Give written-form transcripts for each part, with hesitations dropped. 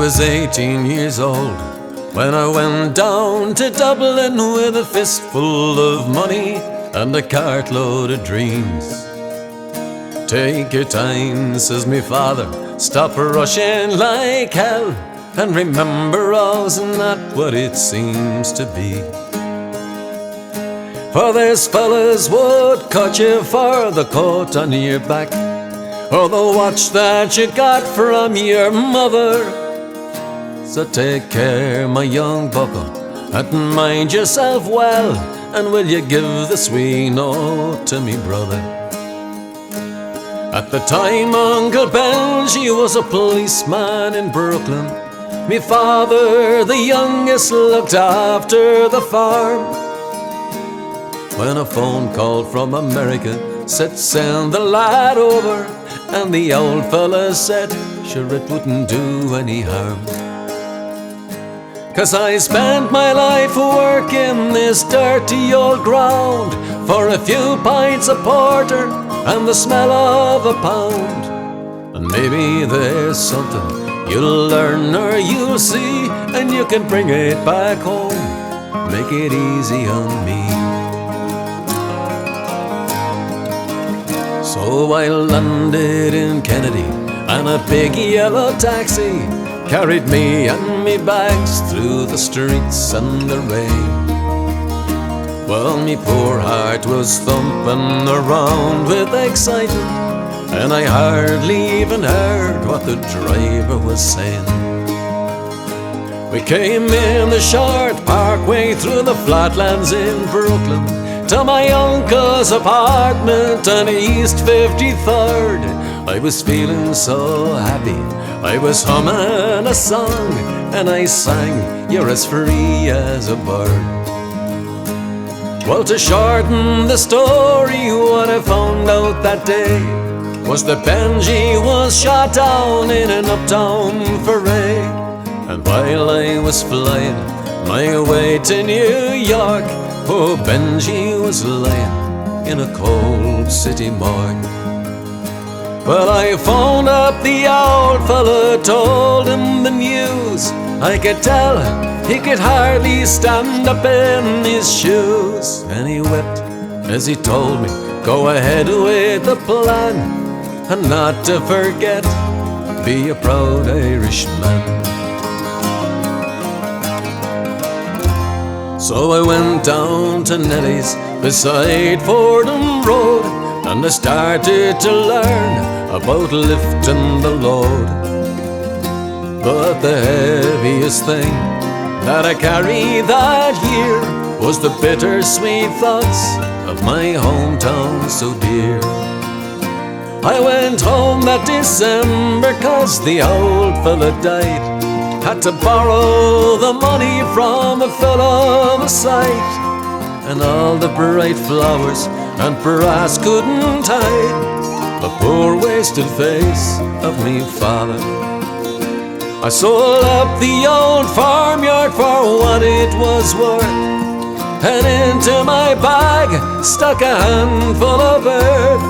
was 18 years old when I went down to Dublin with a fistful of money and a cartload of dreams. Take your time, says me father, stop rushing like hell, and remember all's not what it seems to be. For there's fellas would cut you for the coat on your back, or the watch that you got from your mother. So take care, my young bucko, and mind yourself well, and will you give this wee note to me brother? At the time Uncle Benji was a policeman in Brooklyn. Me father, the youngest, looked after the farm. When a phone call from America said send the lad over, and the old fella said sure it wouldn't do any harm. 'Cause I spent my life working this dirty old ground for a few pints of porter and the smell of a pound. And maybe there's something you'll learn or you'll see, and you can bring it back home, make it easy on me. So I landed in Kennedy, and a big yellow taxi carried me and me bags through the streets and the rain. Well, me poor heart was thumping around with excitement, and I hardly even heard what the driver was saying. We came in the short parkway through the flatlands in Brooklyn to my uncle's apartment on East 53rd. I was feeling so happy, I was humming a song, and I sang, "You're as free as a bird." Well, to shorten the story, what I found out that day was that Benji was shot down in an uptown foray. And while I was flying my way to New York, oh, Benji was lying in a cold city morgue. Well, I phoned up the old fella, told him the news. I could tell he could hardly stand up in his shoes, and he wept as he told me, go ahead with the plan, and not to forget, be a proud Irishman. So I went down to Nelly's beside Fordham Road, and I started to learn about lifting the load. But the heaviest thing that I carried that year was the bittersweet thoughts of my hometown so dear. I went home that December 'cause the old fella died. Had to borrow the money from a fellow of sight, and all the bright flowers and brass couldn't hide the poor wasted face of me father. I sold up the old farmyard for what it was worth, and into my bag stuck a handful of earth.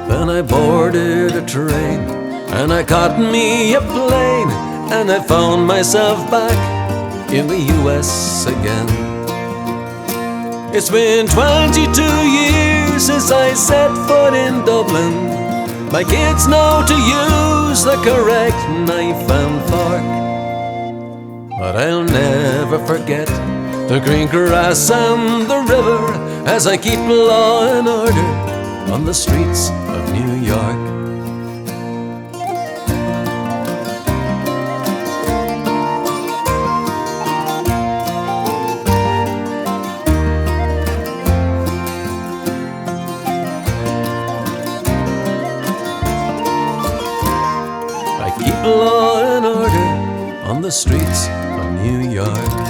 Then I boarded a train, and I caught me a plane, and I found myself back in the US again. It's been 22 years since I set foot in Dublin. My kids know to use the correct knife and fork, but I'll never forget the green grass and the river as I keep law and order on the streets of New York. Keep law and order on the streets of New York.